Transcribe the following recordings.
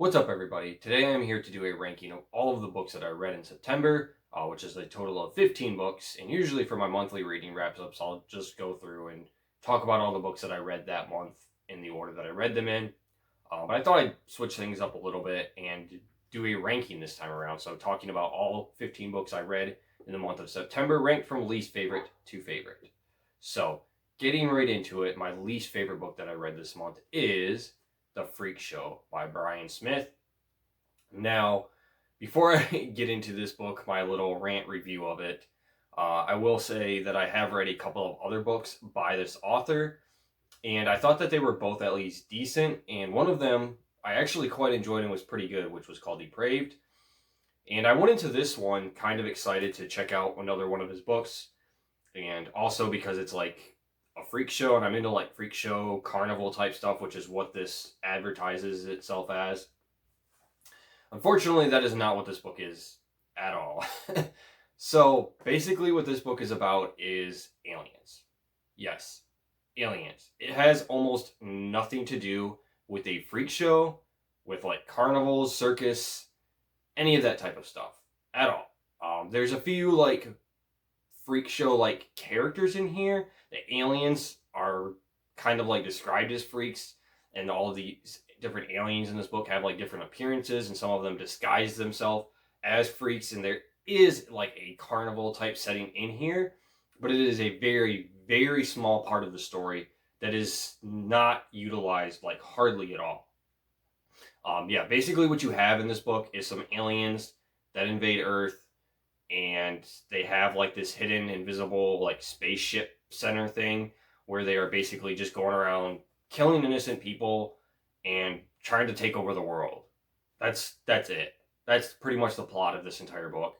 What's up, everybody? Today I'm here to do a ranking of all of the books that I read in September, which is a total of 15 books. And usually for my monthly reading wraps-ups, I'll just go through and talk about all the books that I read that month in the order that I read them in. But I thought I'd switch things up a little bit and do a ranking this time around. So talking about all 15 books I read in the month of September, ranked from least favorite to favorite. So getting right into it, my least favorite book that I read this month is The Freak Show by Brian Smith. Now, before I get into this book, my little rant review of it, I will say that I have read a couple of other books by this author, and I thought that they were both at least decent, and one of them I actually quite enjoyed and was pretty good, which was called Depraved. And I went into this one kind of excited to check out another one of his books, and also because it's like a freak show, and I'm into like freak show, carnival type stuff, which is what this advertises itself as. Unfortunately, that is not what this book is at all. So basically what this book is about is aliens. Yes, aliens. It has almost nothing to do with a freak show, with like carnivals, circus, any of that type of stuff at all. There's a few like freak show like characters in here. The aliens are kind of like described as freaks, and all of these different aliens in this book have like different appearances, and some of them disguise themselves as freaks, and there is like a carnival type setting in here, but it is a very, very small part of the story that is not utilized like hardly at all. Yeah, basically what you have in this book is some aliens that invade Earth, and they have like this hidden invisible like spaceship center thing where they are basically just going around killing innocent people and trying to take over the world. That's it. That's pretty much the plot of this entire book.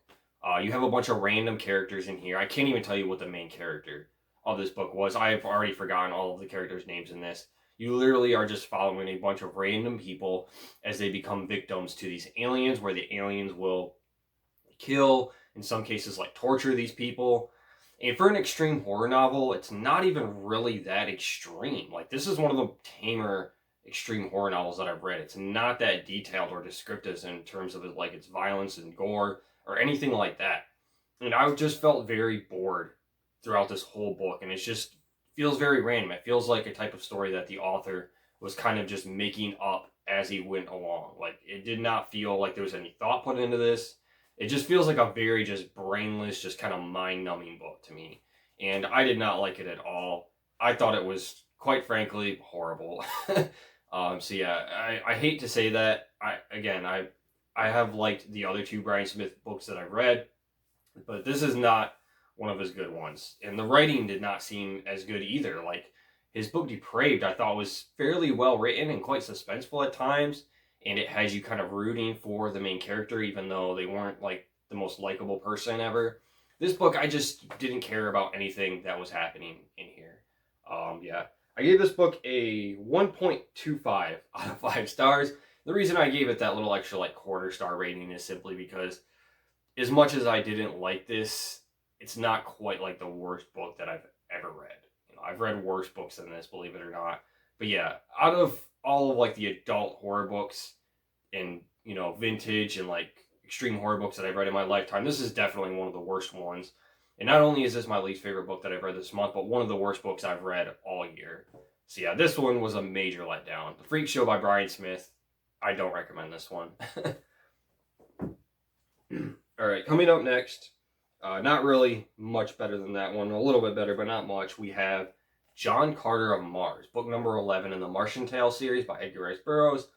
You have a bunch of random characters in here. I can't even tell you what the main character of this book was. I have already forgotten all of the characters' names in this. You literally are just following a bunch of random people as they become victims to these aliens, where the aliens will kill, in some cases like torture these people. And for an extreme horror novel, it's not even really that extreme. Like, this is one of the tamer extreme horror novels that I've read. It's not that detailed or descriptive in terms of like its violence and gore or anything like that. And I just felt very bored throughout this whole book, and it just feels very random. It feels like a type of story that the author was kind of just making up as he went along. Like, it did not feel like there was any thought put into this. It just feels like a very just brainless, just kind of mind-numbing book to me. And I did not like it at all. I thought it was, quite frankly, horrible. So yeah, I hate to say that. I have liked the other two Brian Smith books that I've read, but this is not one of his good ones. And the writing did not seem as good either. Like, his book Depraved, I thought was fairly well written and quite suspenseful at times, and it has you kind of rooting for the main character, even though they weren't like the most likable person ever. This book, I just didn't care about anything that was happening in here. Yeah, I gave this book a 1.25 out of 5 stars. The reason I gave it that little extra like quarter star rating is simply because, as much as I didn't like this, it's not quite like the worst book that I've ever read. I've read worse books than this, believe it or not. But yeah, out of all of like the adult horror books and, vintage and like extreme horror books that I've read in my lifetime, this is definitely one of the worst ones. And not only is this my least favorite book that I've read this month, but one of the worst books I've read all year. So yeah, this one was a major letdown. The Freak Show by Brian Smith, I don't recommend this one. All right, coming up next, not really much better than that one, a little bit better, but not much. We have John Carter of Mars, book number 11 in the Martian Tale series by Edgar Rice Burroughs.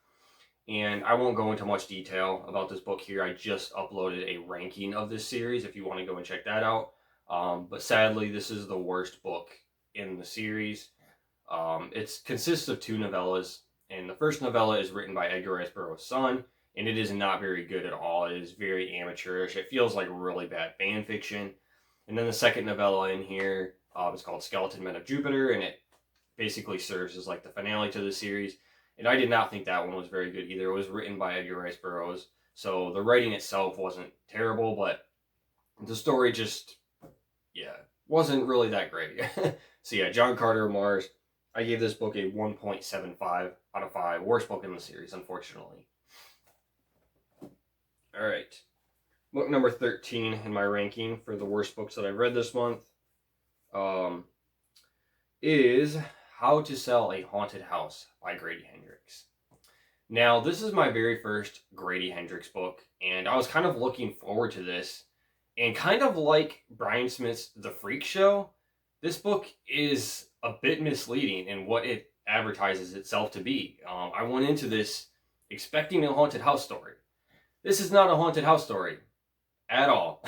And I won't go into much detail about this book here. I just uploaded a ranking of this series if you want to go and check that out. But sadly, this is the worst book in the series. It consists of 2 novellas, and the first novella is written by Edgar Rice Burroughs' son, and it is not very good at all. It is very amateurish. It feels like really bad fan fiction. And then the second novella in here is called Skeleton Men of Jupiter, and it basically serves as like the finale to the series. And I did not think that one was very good either. It was written by Edgar Rice Burroughs, so the writing itself wasn't terrible, but the story just, wasn't really that great. So yeah, John Carter of Mars, I gave this book a 1.75 out of 5. Worst book in the series, unfortunately. All right. Book number 13 in my ranking for the worst books that I've read this month um, is How to Sell a Haunted House by Grady Hendrix. Now, this is my very first Grady Hendrix book, and I was kind of looking forward to this. And kind of like Brian Smith's The Freak Show, this book is a bit misleading in what it advertises itself to be. I went into this expecting a haunted house story. This is not a haunted house story at all.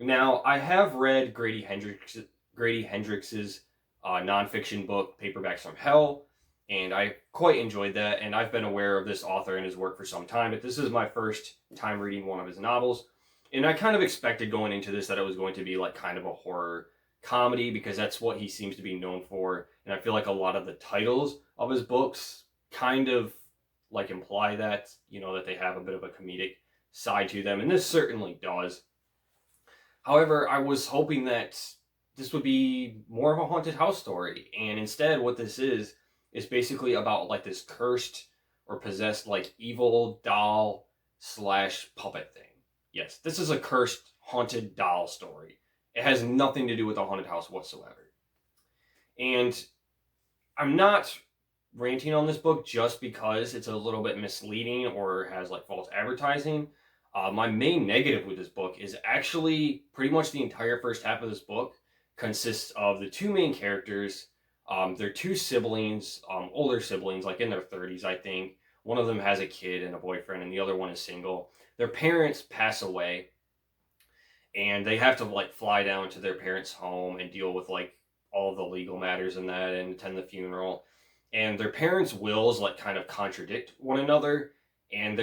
Now, I have read Grady Hendrix's nonfiction book, Paperbacks from Hell, and I quite enjoyed that, and I've been aware of this author and his work for some time, but this is my first time reading one of his novels, and I kind of expected going into this that it was going to be like kind of a horror comedy, because that's what he seems to be known for, and I feel like a lot of the titles of his books kind of like imply that, you know, that they have a bit of a comedic side to them, and this certainly does. However, I was hoping that this would be more of a haunted house story, and instead what this is basically about like this cursed or possessed like evil doll slash puppet thing. Yes, this is a cursed haunted doll story. It has nothing to do with the haunted house whatsoever. And I'm not ranting on this book just because it's a little bit misleading or has like false advertising. My main negative with this book is actually pretty much the entire first half of this book consists of the two main characters. They're two siblings, older siblings, like in their 30s, I think. One of them has a kid and a boyfriend, and the other one is single. Their parents pass away, and they have to like fly down to their parents' home and deal with like all of the legal matters and that, and attend the funeral. And their parents' wills like kind of contradict one another, and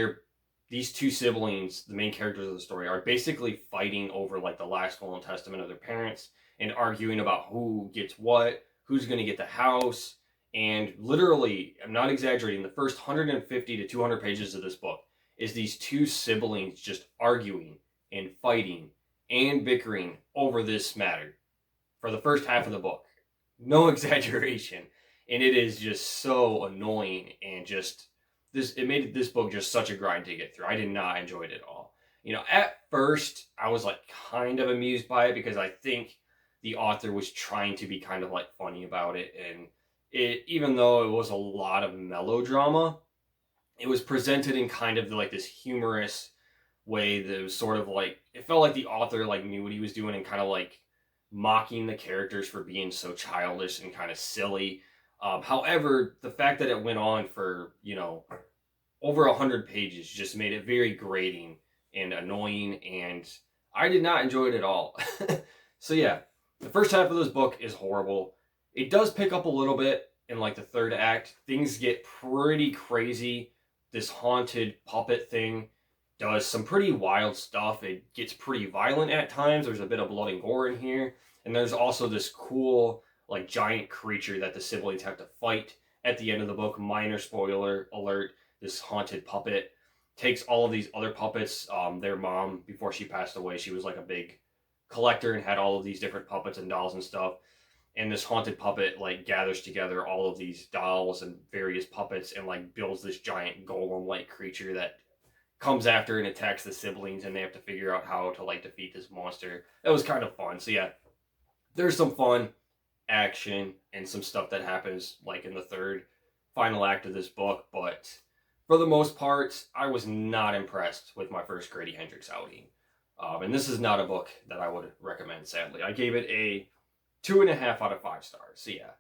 these two siblings, the main characters of the story, are basically fighting over like the last will and testament of their parents and arguing about who gets what, who's going to get the house. And literally, I'm not exaggerating, the first 150 to 200 pages of this book is these two siblings just arguing and fighting and bickering over this matter for the first half of the book. No exaggeration. And it is just so annoying, and just it made this book just such a grind to get through. I did not enjoy it at all. You know, at first I was like kind of amused by it because I think the author was trying to be kind of like funny about it, and it, even though it was a lot of melodrama, it was presented in kind of like this humorous way that was sort of like, it felt like the author like knew what he was doing and kind of like mocking the characters for being so childish and kind of silly. However, the fact that it went on for, you know, over 100 pages just made it very grating and annoying, and I did not enjoy it at all. So yeah, the first half of this book is horrible. It does pick up a little bit in like the third act. Things get pretty crazy. This haunted puppet thing does some pretty wild stuff. It gets pretty violent at times. There's a bit of blood and gore in here. And there's also this cool like giant creature that the siblings have to fight at the end of the book. Minor spoiler alert, this haunted puppet takes all of these other puppets. Their mom, before she passed away, she was like a big collector and had all of these different puppets and dolls and stuff. And this haunted puppet like gathers together all of these dolls and various puppets and like builds this giant golem-like creature that comes after and attacks the siblings, and they have to figure out how to like defeat this monster. That was kind of fun. So yeah, there's some fun action and some stuff that happens like in the third final act of this book, but for the most part I was not impressed with my first Grady Hendrix outing, and this is not a book that I would recommend, sadly. I gave it a 2.5 out of 5 stars. So yeah,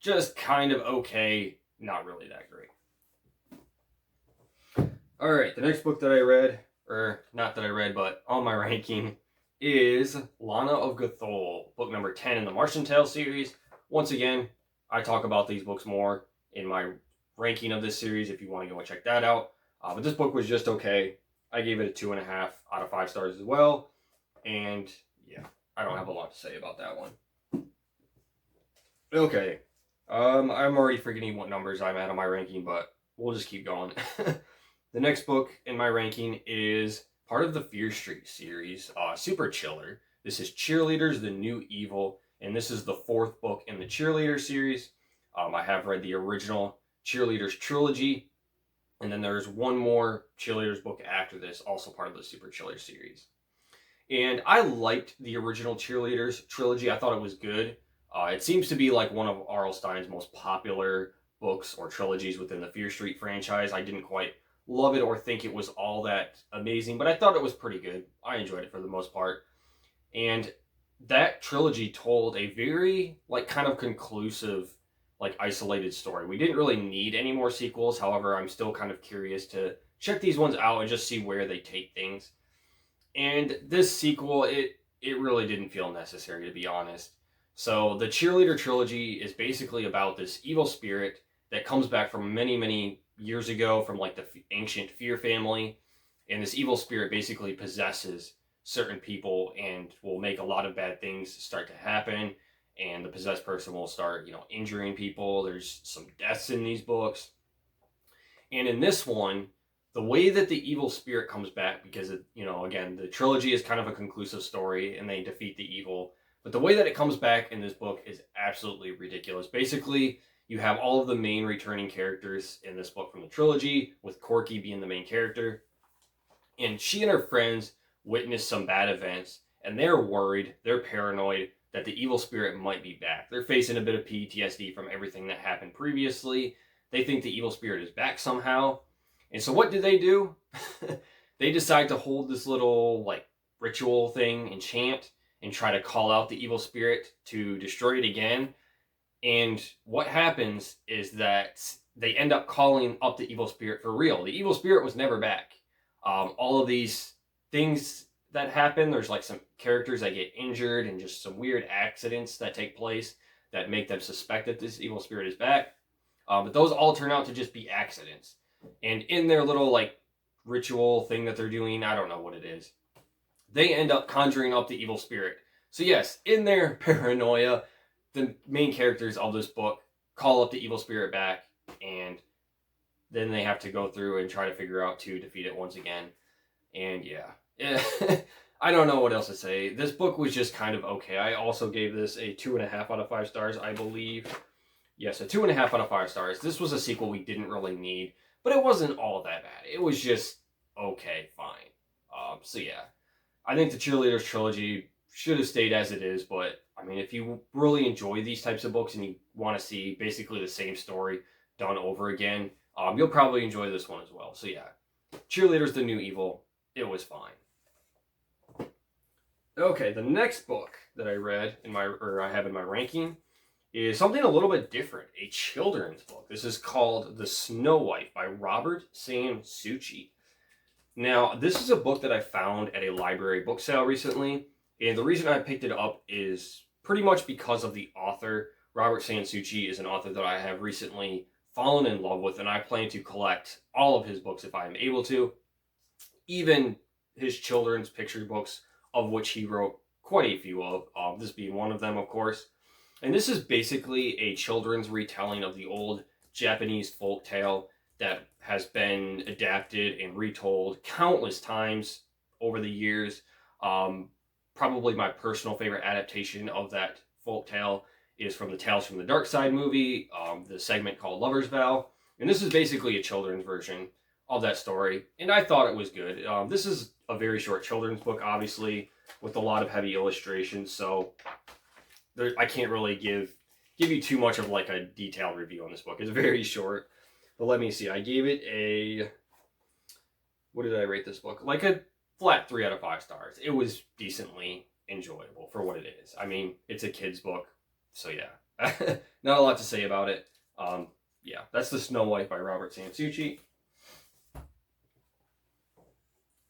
just kind of okay, not really that great. Alright, the next book that I read, or not that I read, but on my ranking, is Lana of Cthulhu, book number 10 in the Martian Tales series. Once again, I talk about these books more in my ranking of this series if you want to go and check that out. But this book was just okay. I gave it a 2.5 out of 5 stars as well. And yeah, I don't have a lot to say about that one. Okay, I'm already forgetting what numbers I'm at on my ranking, but we'll just keep going. The next book in my ranking is part of the Fear Street series, Super Chiller. This is Cheerleaders, the New Evil, and this is the 4th book in the Cheerleader series. I have read the original Cheerleaders trilogy, And then there's one more Cheerleaders book after this, also part of the Super Chiller series. And I liked the original Cheerleaders trilogy. I thought it was good. It seems to be like one of R.L. Stine's most popular books or trilogies within the Fear Street franchise. I didn't quite love it or think it was all that amazing, but I thought it was pretty good. I enjoyed it for the most part. And that trilogy told a very like kind of conclusive, like isolated story. We didn't really need any more sequels. However, I'm still kind of curious to check these ones out and just see where they take things. And this sequel, it really didn't feel necessary, to be honest. So the Cheerleader trilogy is basically about this evil spirit that comes back from many, many years ago from like the ancient Fear family. And this evil spirit basically possesses certain people and will make a lot of bad things start to happen. And the possessed person will start, injuring people. There's some deaths in these books. And in this one, the way that the evil spirit comes back, because again, the trilogy is kind of a conclusive story and they defeat the evil, but the way that it comes back in this book is absolutely ridiculous. Basically, you have all of the main returning characters in this book from the trilogy, with Corky being the main character, and she and her friends witness some bad events, and they're worried, they're paranoid that the evil spirit might be back. They're facing a bit of PTSD from everything that happened previously. They think the evil spirit is back somehow. And so what do? They decide to hold this little like ritual thing and chant and try to call out the evil spirit to destroy it again. And what happens is that they end up calling up the evil spirit for real. The evil spirit was never back. All of these things that happen, there's like some characters that get injured and just some weird accidents that take place that make them suspect that this evil spirit is back. But those all turn out to just be accidents. And in their little like ritual thing that they're doing, I don't know what it is, they end up conjuring up the evil spirit. So yes, in their paranoia, the main characters of this book call up the evil spirit back, and then they have to go through and try to figure out to defeat it once again. And yeah, I don't know what else to say. This book was just kind of okay. I also gave this a 2.5 out of 5 stars, I believe. Yes, a 2.5 out of 5 stars. This was a sequel we didn't really need, but it wasn't all that bad. It was just okay, fine. So yeah, I think the Cheerleaders trilogy should have stayed as it is, but I mean, if you really enjoy these types of books and you want to see basically the same story done over again, you'll probably enjoy this one as well. So yeah, Cheerleaders the New Evil, it was fine. Okay, the next book that I read I have in my ranking is something a little bit different, a children's book. This is called The Snow Wife by Robert San Souci. Now, this is a book that I found at a library book sale recently, and the reason I picked it up is pretty much because of the author. Robert San Souci is an author that I have recently fallen in love with, and I plan to collect all of his books if I am able to, even his children's picture books, of which he wrote quite a few of, this being one of them, of course. And this is basically a children's retelling of the old Japanese folk tale that has been adapted and retold countless times over the years. Probably my personal favorite adaptation of that folk tale is from the Tales from the Dark Side movie, the segment called Lover's Vow. And this is basically a children's version of that story, and I thought it was good. This is a very short children's book, obviously, with a lot of heavy illustrations, so I can't really give you too much of like a detailed review on this book. It's very short. But let me see. I gave it what did I rate this book? Like a flat 3 out of 5 stars. It was decently enjoyable for what it is. I mean, it's a kid's book, so yeah. Not a lot to say about it. Yeah, that's The Snow Wife by Robert San Souci.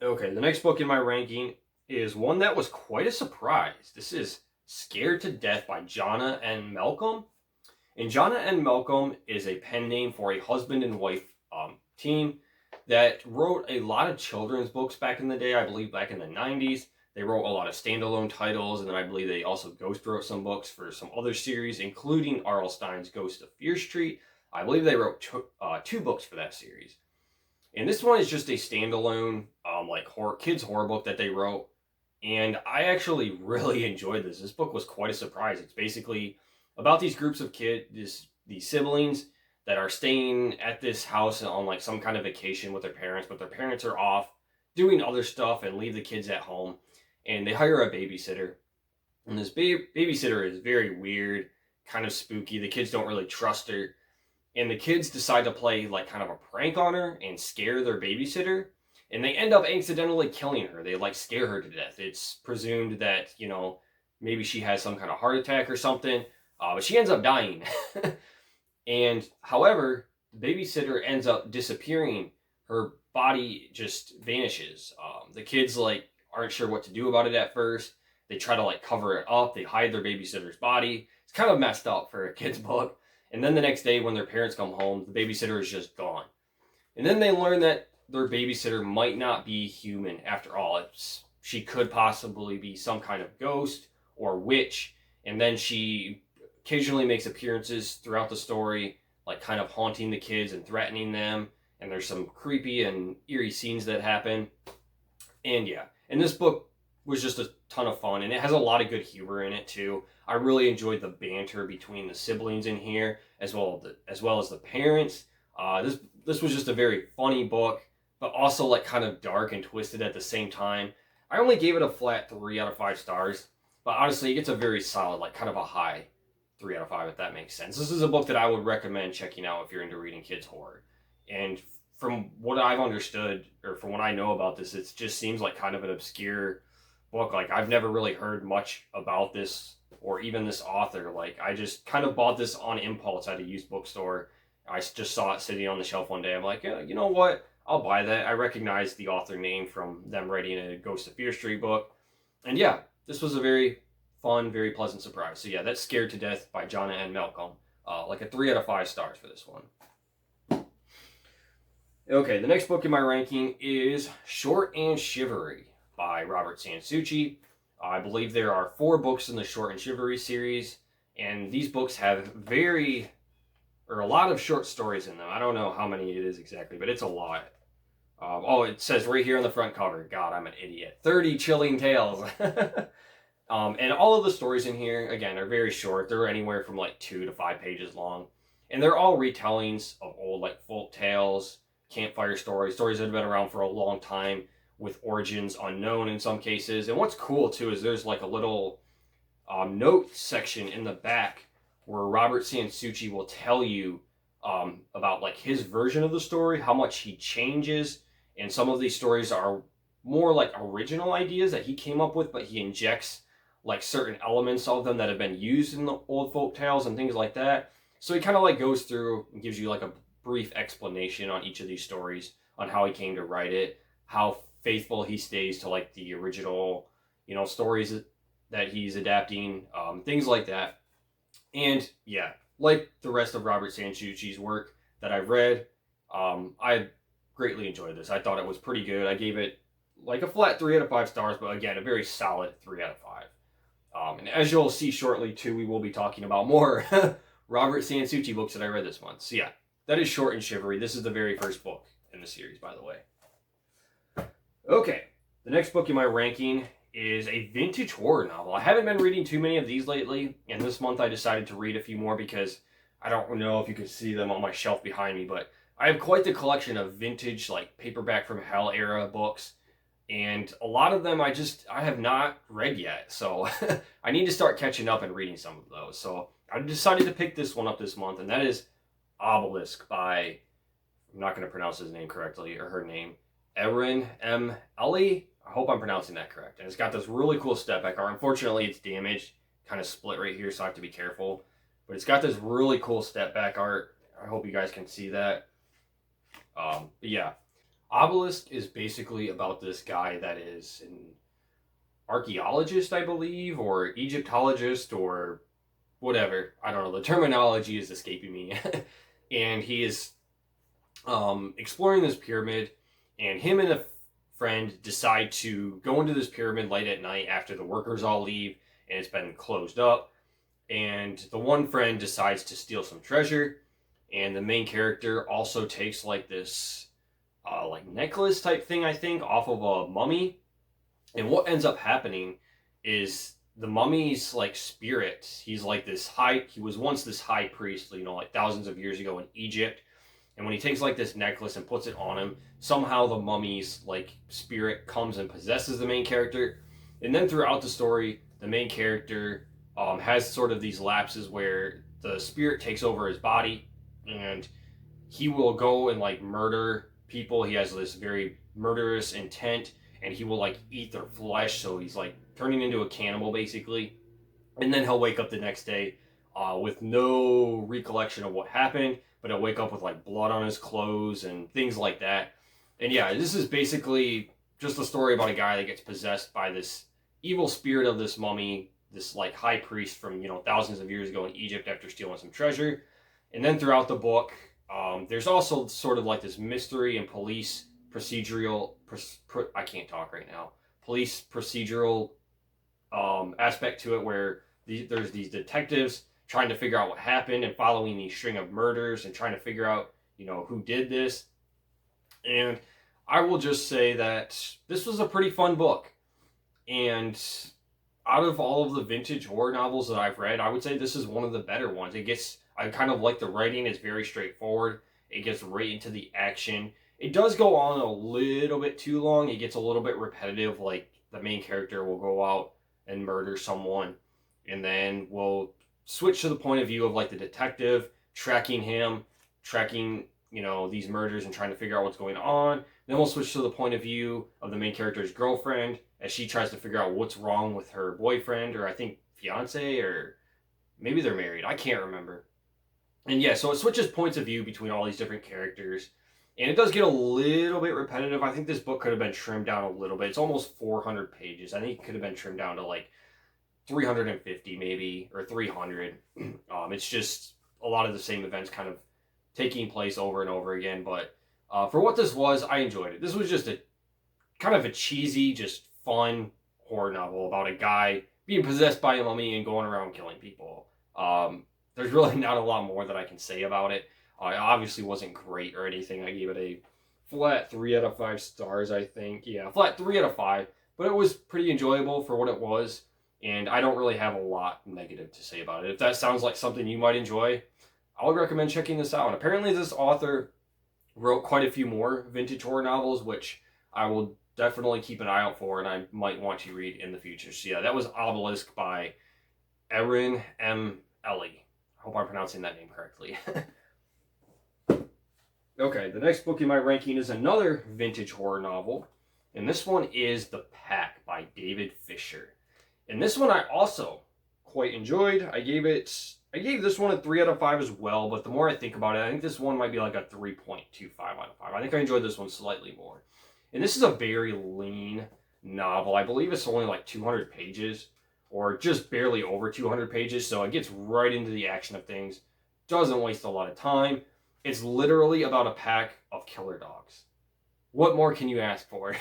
Okay, the next book in my ranking is one that was quite a surprise. This is Scared to Death by Jonna and Malcolm. And Jonna and Malcolm is a pen name for a husband and wife team that wrote a lot of children's books back in the day. I believe back in the 90s. They wrote a lot of standalone titles, and then I believe they also ghost wrote some books for some other series, including R.L. Stine's Ghost of Fear Street. I believe they wrote 2 books for that series. And this one is just a standalone like kids horror book that they wrote. And I actually really enjoyed this. This book was quite a surprise. It's basically about these groups of kids, these siblings that are staying at this house on like some kind of vacation with their parents, but their parents are off doing other stuff and leave the kids at home. And they hire a babysitter. And this babysitter is very weird, kind of spooky. The kids don't really trust her. And the kids decide to play like kind of a prank on her and scare their babysitter. And they end up accidentally killing her. They like scare her to death. It's presumed that, maybe she has some kind of heart attack or something. But she ends up dying. And however, the babysitter ends up disappearing. Her body just vanishes. The kids like aren't sure what to do about it at first. They try to like cover it up. They hide their babysitter's body. It's kind of messed up for a kid's book. And then the next day when their parents come home, the babysitter is just gone. And then they learn that their babysitter might not be human after all. She could possibly be some kind of ghost or witch. And then she occasionally makes appearances throughout the story, like kind of haunting the kids and threatening them. And there's some creepy and eerie scenes that happen. And yeah, and this book was just a ton of fun, and it has a lot of good humor in it too. I really enjoyed the banter between the siblings in here, as well as the parents. This was just a very funny book, but also like kind of dark and twisted at the same time. I only gave it a flat 3 out of 5 stars, but honestly, it gets a very solid, like kind of a high 3 out of 5, if that makes sense. This is a book that I would recommend checking out if you're into reading kids horror. And from what I've understood, or from what I know about this, it just seems like kind of an obscure book. Like, I've never really heard much about this or even this author. Like, I just kind of bought this on impulse at a used bookstore. I just saw it sitting on the shelf one day. I'm like, yeah, you know what? I'll buy that. I recognize the author name from them writing a Ghost of Fear Street book. And yeah, this was a very fun, very pleasant surprise. So yeah, that's Scared to Death by Jonna and Malcolm. Like a 3 out of 5 stars for this one. Okay, the next book in my ranking is Short and Shivery by Robert San Souci. I believe there are 4 books in the Short and Shivery series, and these books have a lot of short stories in them. I don't know how many it is exactly, but it's a lot. It says right here on the front cover. God, I'm an idiot. 30 chilling tales. And all of the stories in here, again, are very short. They're anywhere from like 2 to 5 pages long. And they're all retellings of old like folk tales, campfire stories that have been around for a long time with origins unknown in some cases. And what's cool too is there's like a little note section in the back where Robert San Souci will tell you about like his version of the story, how much he changes. And some of these stories are more like original ideas that he came up with, but he injects like certain elements of them that have been used in the old folk tales and things like that. So he kind of like goes through and gives you like a brief explanation on each of these stories, on how he came to write it, how faithful he stays to like the original, stories that he's adapting, things like that. And yeah, like the rest of Robert San Souci's work that I've read, I greatly enjoyed this. I thought it was pretty good. I gave it like a flat 3 out of 5 stars, but again, a very solid 3 out of 5. And as you'll see shortly too, we will be talking about more Robert San Souci books that I read this month. So yeah, that is Short and Shivery. This is the very first book in the series, by the way. Okay, the next book in my ranking is a vintage horror novel. I haven't been reading too many of these lately, and this month I decided to read a few more because I don't know if you can see them on my shelf behind me, but I have quite the collection of vintage, like paperback from hell era books, and a lot of them I have not read yet, so I need to start catching up and reading some of those. So I decided to pick this one up this month, and that is Obelisk by, I'm not going to pronounce his name correctly, or her name, Erin M. Ellie. I hope I'm pronouncing that correct. And it's got this really cool step back art. Unfortunately, it's damaged, kind of split right here, so I have to be careful. But it's got this really cool step back art. I hope you guys can see that. But yeah, Obelisk is basically about this guy that is an archaeologist, I believe, or Egyptologist, or whatever. I don't know. The terminology is escaping me. And he is exploring this pyramid, and him and a friend decide to go into this pyramid late at night after the workers all leave and it's been closed up. And the one friend decides to steal some treasure, and the main character also takes like this like necklace type thing, I think, off of a mummy. And what ends up happening is the mummy's like spirit. He was once this high priest, like thousands of years ago in Egypt. And when he takes like this necklace and puts it on him, somehow the mummy's like spirit comes and possesses the main character. And then throughout the story, the main character has sort of these lapses where the spirit takes over his body, and he will go and like murder people. He has this very murderous intent, and he will like eat their flesh. So he's like turning into a cannibal basically. And then he'll wake up the next day with no recollection of what happened, but he'll wake up with like blood on his clothes and things like that. And yeah, this is basically just a story about a guy that gets possessed by this evil spirit of this mummy, this like high priest from thousands of years ago in Egypt after stealing some treasure. And then throughout the book, there's also sort of like this mystery and police procedural. I can't talk right now. Police procedural aspect to it, where there's these detectives trying to figure out what happened and following these string of murders and trying to figure out who did this. And I will just say that this was a pretty fun book. And out of all of the vintage horror novels that I've read, I would say this is one of the better ones. I kind of like the writing. It's very straightforward. It gets right into the action. It does go on a little bit too long. It gets a little bit repetitive. Like the main character will go out and murder someone, and then we'll switch to the point of view of like the detective tracking these murders and trying to figure out what's going on. Then we'll switch to the point of view of the main character's girlfriend as she tries to figure out what's wrong with her boyfriend, or I think fiance, or maybe they're married. I can't remember. And yeah, so it switches points of view between all these different characters. And it does get a little bit repetitive. I think this book could have been trimmed down a little bit. It's almost 400 pages. I think it could have been trimmed down to like 350 maybe, or 300. It's just a lot of the same events kind of taking place over and over again. But for what this was, I enjoyed it. This was just a kind of a cheesy, just fun horror novel about a guy being possessed by a mummy and going around killing people. There's really not a lot more that I can say about it. It obviously wasn't great or anything. I gave it a flat 3 out of 5 stars, I think. Yeah, flat 3 out of 5. But it was pretty enjoyable for what it was, and I don't really have a lot negative to say about it. If that sounds like something you might enjoy, I would recommend checking this out. Apparently this author wrote quite a few more vintage horror novels, which I will definitely keep an eye out for, and I might want to read in the future. So yeah, that was Obelisk by Erin M. Ellie. I hope I'm pronouncing that name correctly. Okay, the next book in my ranking is another vintage horror novel, and this one is The Pack by David Fisher. And this one I also quite enjoyed. I gave this one a 3 out of 5 as well, but the more I think about it, I think this one might be like a 3.25 out of 5. I think I enjoyed this one slightly more. And this is a very lean novel. I believe it's only like 200 pages, or just barely over 200 pages, so it gets right into the action of things. Doesn't waste a lot of time. It's literally about a pack of killer dogs. What more can you ask for?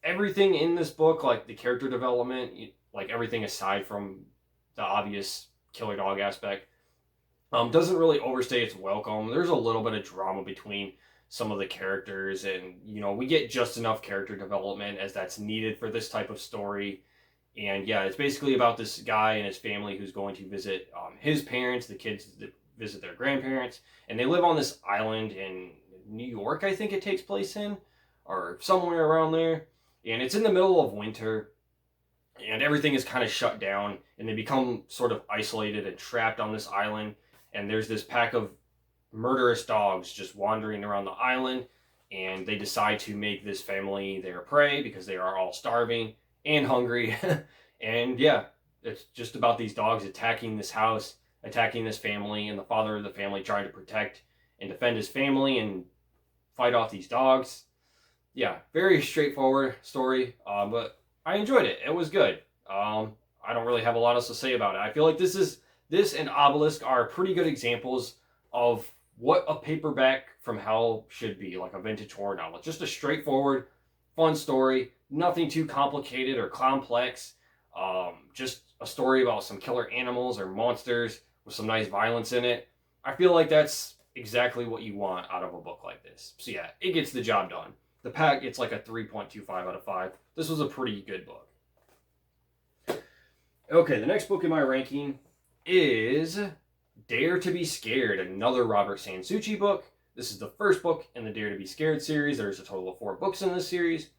Everything in this book, like the character development, like everything aside from the obvious killer dog aspect, doesn't really overstay its welcome. There's a little bit of drama between some of the characters, and we get just enough character development as that's needed for this type of story. And yeah, it's basically about this guy and his family who's going to visit his parents, the kids that visit their grandparents, and they live on this island in New York, I think it takes place in, or somewhere around there. And it's in the middle of winter, and everything is kind of shut down, and they become sort of isolated and trapped on this island. And there's this pack of murderous dogs just wandering around the island, and they decide to make this family their prey because they are all starving and hungry. And yeah, it's just about these dogs attacking this house, attacking this family, and the father of the family trying to protect and defend his family and fight off these dogs. Yeah, very straightforward story, but I enjoyed it. It was good. I don't really have a lot else to say about it. I feel like this and Obelisk are pretty good examples of what a paperback from hell should be, like a vintage horror novel. Just a straightforward, fun story, nothing too complicated or complex. Just a story about some killer animals or monsters with some nice violence in it. I feel like that's exactly what you want out of a book like this. So yeah, it gets the job done. The Pack, it's like a 3.25 out of 5. This was a pretty good book. Okay, the next book in my ranking is Dare to be Scared, another Robert San Souci book. This is the first book in the Dare to be Scared series. There's a total of 4 books in this series.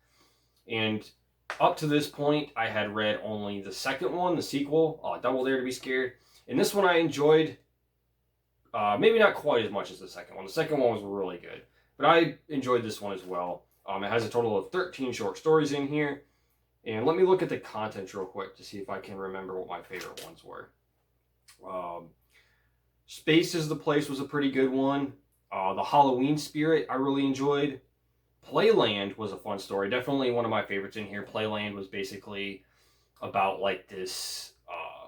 And up to this point, I had read only the second one, the sequel, Double Dare to be Scared. And this one I enjoyed, maybe not quite as much as the second one. The second one was really good, but I enjoyed this one as well. It has a total of 13 short stories in here. And let me look at the contents real quick to see if I can remember what my favorite ones were. Space is the Place was a pretty good one. The Halloween Spirit I really enjoyed. Playland was a fun story. Definitely one of my favorites in here. Playland was basically about like this,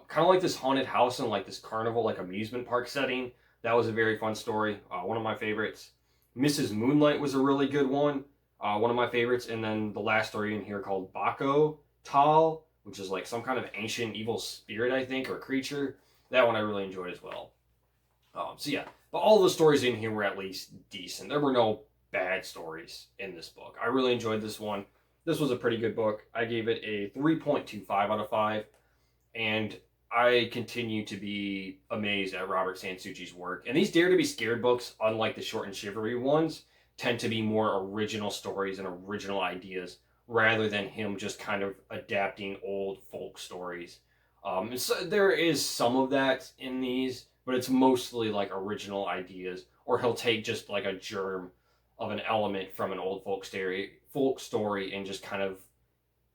kind of like this haunted house and like this carnival, like amusement park setting. That was a very fun story. One of my favorites. Mrs. Moonlight was a really good one. One of my favorites. And then the last story in here called Bako Tal, which is like some kind of ancient evil spirit, I think, or creature. That one I really enjoyed as well. So yeah, but all the stories in here were at least decent. There were no bad stories in this book. I really enjoyed this one. This was a pretty good book. I gave it a 3.25 out of 5. And I continue to be amazed at Robert San Souci's work. And these Dare to be Scared books, unlike the short and shivery ones, tend to be more original stories and original ideas rather than him just kind of adapting old folk stories. So there is some of that in these, but it's mostly like original ideas, or he'll take just like a germ of an element from an old folk story and just kind of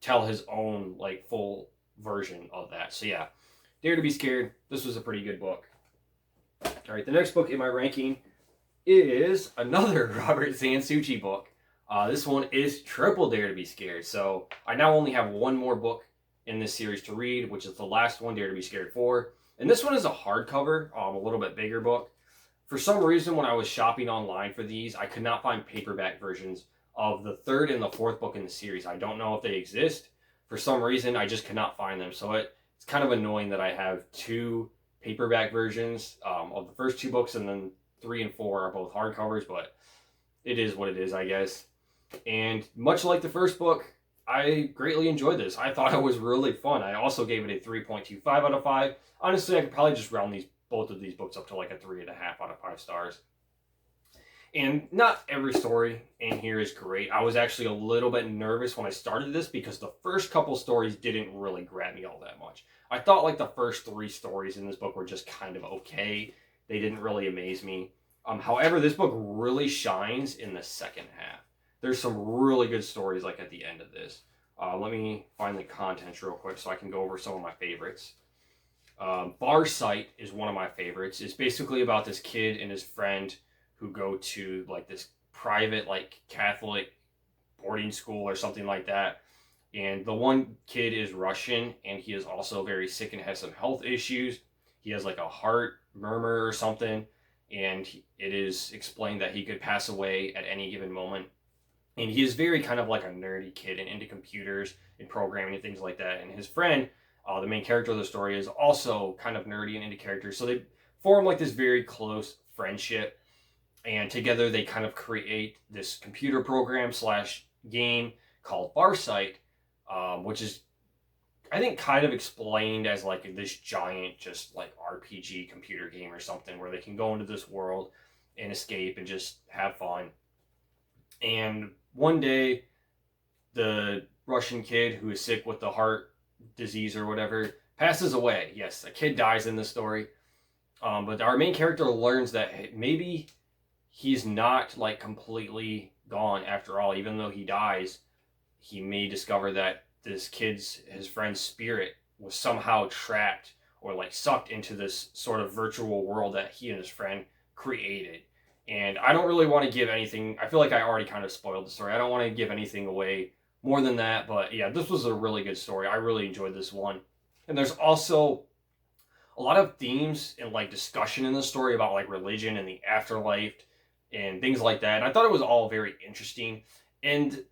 tell his own like full version of that. So yeah, Dare to be Scared. This was a pretty good book. All right, the next book in my ranking is another Robert San Souci book. This one is Triple Dare to be Scared. So I now only have one more book in this series to read, which is the last one, Dare to be Scared 4. And this one is a hardcover, a little bit bigger book. For some reason, when I was shopping online for these, I could not find paperback versions of the third and the fourth book in the series. I don't know if they exist. For some reason, I just could not find them. So it's kind of annoying that I have 2 paperback versions of the first 2 books, and then 3 and 4 are both hardcovers, but it is what it is, I guess. And much like the first book, I greatly enjoyed this. I thought it was really fun. I also gave it a 3.25 out of 5. Honestly, I could probably just round both of these books up to like a 3.5 out of 5 stars. And not every story in here is great. I was actually a little bit nervous when I started this because the first couple stories didn't really grab me all that much. I thought like the first 3 stories in this book were just kind of okay. They didn't really amaze me. However, this book really shines in the second half. There's some really good stories like at the end of this. Let me find the contents real quick so I can go over some of my favorites. Bar Sight is one of my favorites. It's basically about this kid and his friend who go to like this private like Catholic boarding school or something like that. And the one kid is Russian, and he is also very sick and has some health issues. He has like a heart murmur or something, and it is explained that he could pass away at any given moment. And he is very kind of like a nerdy kid and into computers and programming and things like that. And his friend, the main character of the story, is also kind of nerdy and into characters. So they form like this very close friendship. And together they kind of create this computer program / game called Farsight, which is, I think, kind of explained as like this giant just like RPG computer game or something where they can go into this world and escape and just have fun. And one day, the Russian kid who is sick with the heart disease or whatever passes away. Yes, a kid dies in this story. But our main character learns that maybe he's not like completely gone after all. Even though he dies, he may discover that his friend's spirit was somehow trapped or like sucked into this sort of virtual world that he and his friend created. And I don't really want to give anything. I feel like I already kind of spoiled the story. I don't want to give anything away more than that. But yeah, this was a really good story. I really enjoyed this one. And there's also a lot of themes and like discussion in the story about like religion and the afterlife and things like that. And I thought it was all very interesting. And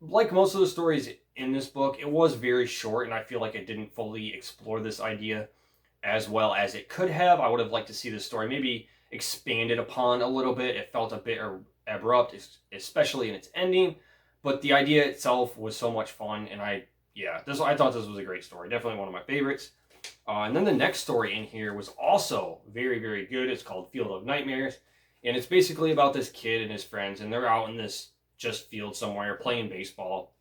like most of the stories in this book, it was very short, and I feel like it didn't fully explore this idea as well as it could have. I would have liked to see this story maybe expanded upon a little bit. It felt a bit abrupt, especially in its ending, but the idea itself was so much fun, and I thought this was a great story. Definitely one of my favorites. And then the next story in here was also very, very good. It's called Field of Nightmares. And it's basically about this kid and his friends, and they're out in this just field somewhere playing baseball.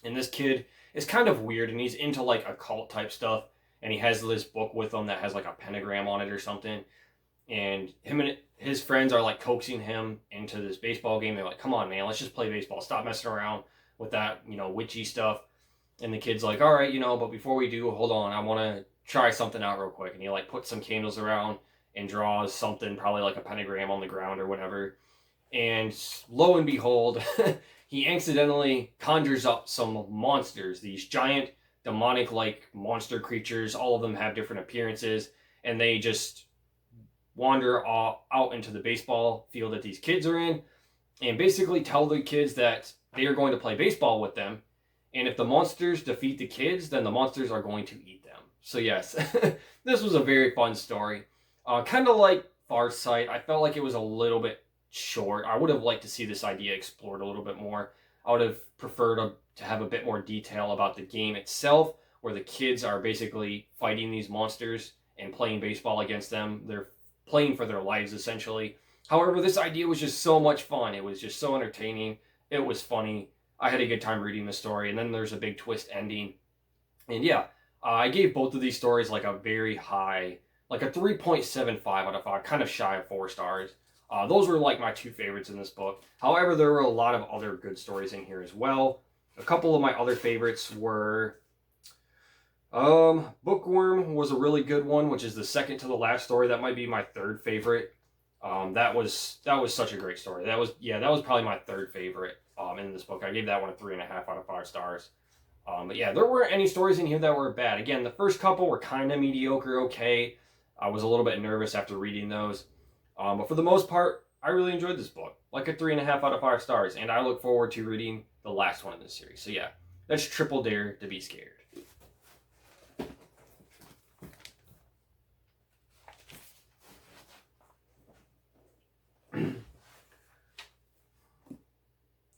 And this kid is kind of weird, and he's into like occult type stuff. And he has this book with him that has like a pentagram on it or something. And him and his friends are like coaxing him into this baseball game. They're like, "Come on, man, let's just play baseball. Stop messing around with that, witchy stuff." And the kid's like, "All right, but before we do, hold on, I want to try something out real quick." And he like puts some candles around and draws something, probably like a pentagram on the ground or whatever. And lo and behold, he accidentally conjures up some monsters, these giant demonic like monster creatures. All of them have different appearances, and they just wander out into the baseball field that these kids are in, and basically tell the kids that they are going to play baseball with them. And if the monsters defeat the kids, then the monsters are going to eat them. So yes, this was a very fun story. Kind of like Farsight, I felt like it was a little bit short. I would have liked to see this idea explored a little bit more. I would have preferred to have a bit more detail about the game itself, where the kids are basically fighting these monsters and playing baseball against them. They're playing for their lives, essentially. However, this idea was just so much fun. It was just so entertaining. It was funny. I had a good time reading the story, and then there's a big twist ending. And yeah, I gave both of these stories like a very high, like a 3.75 out of 5, kind of shy of 4 stars. Those were like my 2 favorites in this book. However, there were a lot of other good stories in here as well. A couple of my other favorites were Bookworm was a really good one, which is the second to the last story. That might be my 3rd favorite. That was such a great story. That was probably my 3rd favorite in this book. I gave that one a 3.5 out of 5 stars. But yeah, there weren't any stories in here that were bad. Again, the first couple were kind of mediocre, okay. I was a little bit nervous after reading those. But for the most part, I really enjoyed this book. Like a 3.5 out of 5 stars. And I look forward to reading the last one in this series. So yeah, that's Triple Dare to Be Scared.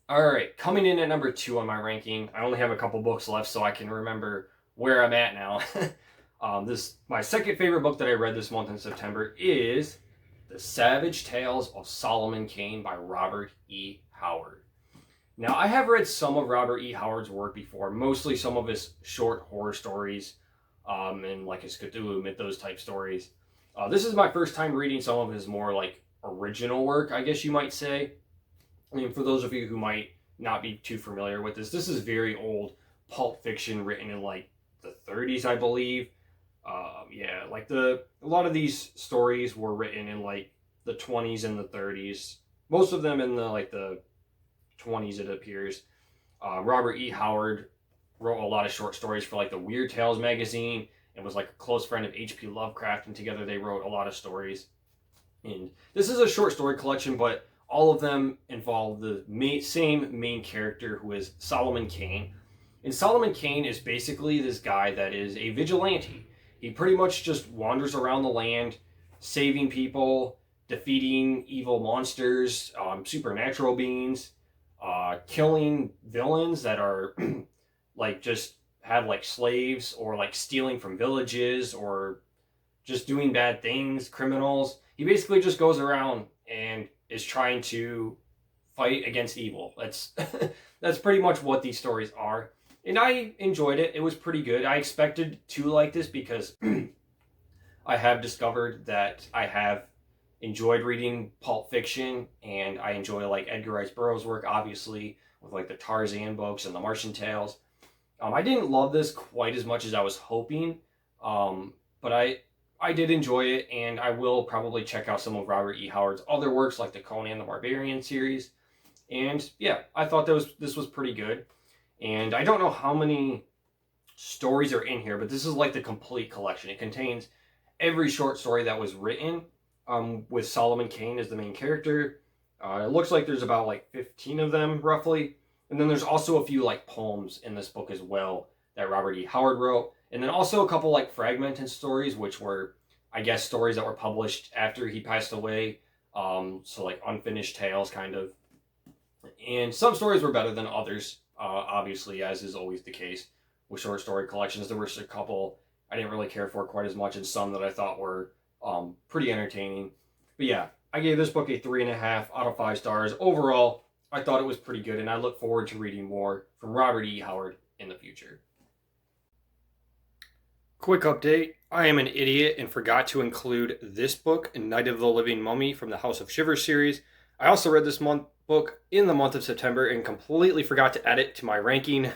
Alright, coming in at number 2 on my ranking. I only have a couple books left so I can remember where I'm at now. My second favorite book that I read this month in September is The Savage Tales of Solomon Kane by Robert E. Howard. Now, I have read some of Robert E. Howard's work before, mostly some of his short horror stories, and like his Cthulhu Mythos type stories. This is my first time reading some of his more like original work, I guess you might say. I mean, for those of you who might not be too familiar with this is very old pulp fiction written in like the 30s, I believe. A lot of these stories were written in like the 20s and the 30s. Most of them in the 20s, it appears. Robert E. Howard wrote a lot of short stories for like the Weird Tales magazine and was like a close friend of H.P. Lovecraft, and together they wrote a lot of stories. And this is a short story collection, but all of them involve the same main character, who is Solomon Kane. And Solomon Kane is basically this guy that is a vigilante. He pretty much just wanders around the land, saving people, defeating evil monsters, supernatural beings, killing villains that are like just have like slaves, or like stealing from villages, or just doing bad things, criminals. He basically just goes around and is trying to fight against evil. That's pretty much what these stories are. And I enjoyed it. It was pretty good. I expected to like this because I have discovered that I have enjoyed reading pulp fiction, and I enjoy like Edgar Rice Burroughs' work, obviously, with like the Tarzan books and the Martian Tales. I didn't love this quite as much as I was hoping, but I did enjoy it, and I will probably check out some of Robert E. Howard's other works, like the Conan the Barbarian series. And yeah, I thought this was pretty good. And I don't know how many stories are in here, but this is like the complete collection. It contains every short story that was written, with Solomon Kane as the main character. It looks like there's about like 15 of them, roughly. And then there's also a few like poems in this book as well that Robert E. Howard wrote. And then also a couple like fragmented stories, which were, I guess, stories that were published after he passed away. So like unfinished tales, kind of. And some stories were better than others, obviously, as is always the case with short story collections. There were a couple I didn't really care for quite as much, and some that I thought were pretty entertaining. But yeah, I gave this book a 3.5 out of 5 stars. Overall, I thought it was pretty good, and I look forward to reading more from Robert E. Howard in the future. Quick update. I am an idiot and forgot to include this book, Night of the Living Mummy from the House of Shivers series. I also read this book in the month of September and completely forgot to add it to my ranking.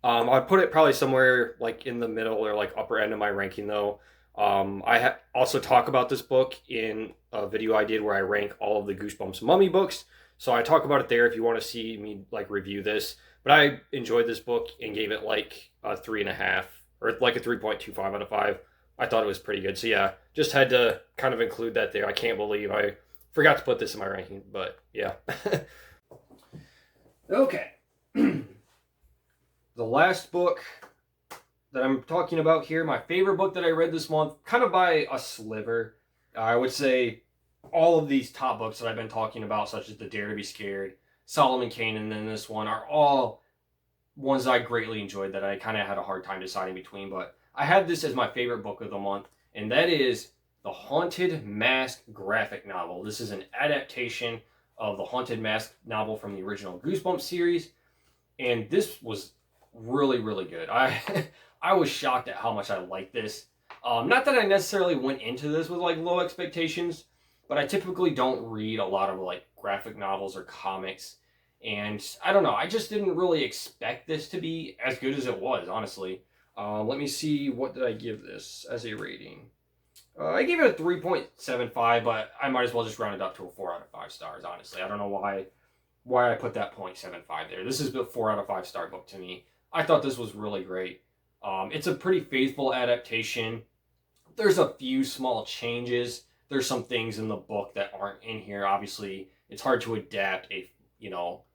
I put it probably somewhere like in the middle or like upper end of my ranking though. I also talk about this book in a video I did where I rank all of the Goosebumps Mummy books. So I talk about it there if you want to see me like review this. But I enjoyed this book and gave it like a 3.5 or like a 3.25 out of 5. I thought it was pretty good. So yeah, just had to kind of include that there. I can't believe I forgot to put this in my ranking, but yeah. Okay. The last book that I'm talking about here, my favorite book that I read this month, kind of by a sliver. I would say all of these top books that I've been talking about, such as The Dare to Be Scared, Solomon Kane, and then this one, are all ones I greatly enjoyed that I kind of had a hard time deciding between. But I had this as my favorite book of the month, and that is The Haunted Mask graphic novel. This is an adaptation of the Haunted Mask novel from the original Goosebumps series, and this was really, really good. I was shocked at how much I liked this. Not that I necessarily went into this with like low expectations, but I typically don't read a lot of like graphic novels or comics. And I don't know, I just didn't really expect this to be as good as it was, honestly. Let me see, what did I give this as a rating? I gave it a 3.75, but I might as well just round it up to a 4 out of 5 stars, honestly. I don't know why I put that 0.75 there. This is a 4 out of 5 star book to me. I thought this was really great. It's a pretty faithful adaptation. There's a few small changes. There's some things in the book that aren't in here. Obviously, it's hard to adapt a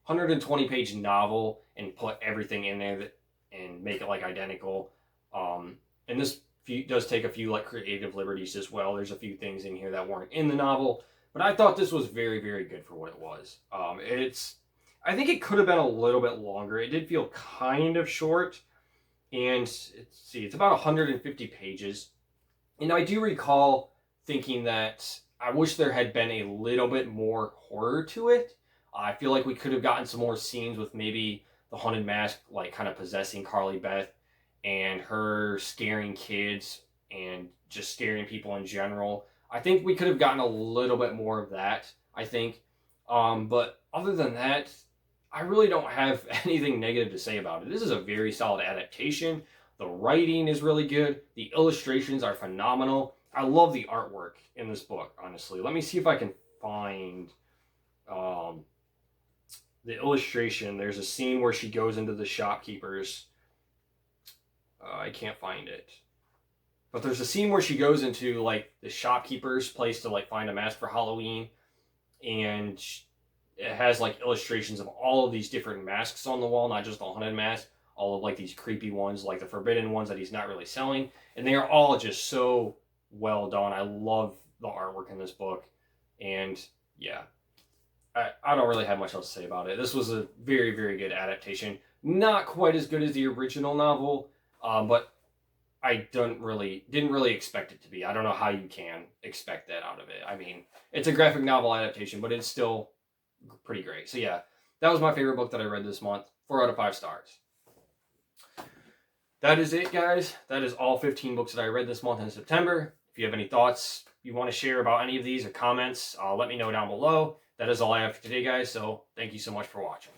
120-page novel and put everything in there and make it like identical. And this does take a few like creative liberties as well. There's a few things in here that weren't in the novel, but I thought this was very, very good for what it was. I think it could have been a little bit longer. It did feel kind of short, and it's about 150 pages. And I do recall thinking that I wish there had been a little bit more horror to it. I feel like we could have gotten some more scenes with maybe the Haunted Mask like kind of possessing Carly Beth and her scaring kids and just scaring people in general. I think we could have gotten a little bit more of that, I think. But other than that, I really don't have anything negative to say about it. This is a very solid adaptation. The writing is really good. The illustrations are phenomenal. I love the artwork in this book, honestly. Let me see if I can find the illustration. There's a scene where she goes into the shopkeepers. I can't find it. But there's a scene where she goes into like the shopkeeper's place to like find a mask for Halloween, and it has like illustrations of all of these different masks on the wall, not just the haunted mask, all of like these creepy ones, like the forbidden ones that he's not really selling, and they are all just so well done. I love the artwork in this book, and yeah, I don't really have much else to say about it. This was a very, very good adaptation. Not quite as good as the original novel, but I didn't really expect it to be. I don't know how you can expect that out of it. I mean, it's a graphic novel adaptation, but it's still pretty great. So yeah, that was my favorite book that I read this month. 4 out of 5 stars. That is it, guys. That is all 15 books that I read this month in September. If you have any thoughts you want to share about any of these or comments, let me know down below. That is all I have for today, guys. So thank you so much for watching.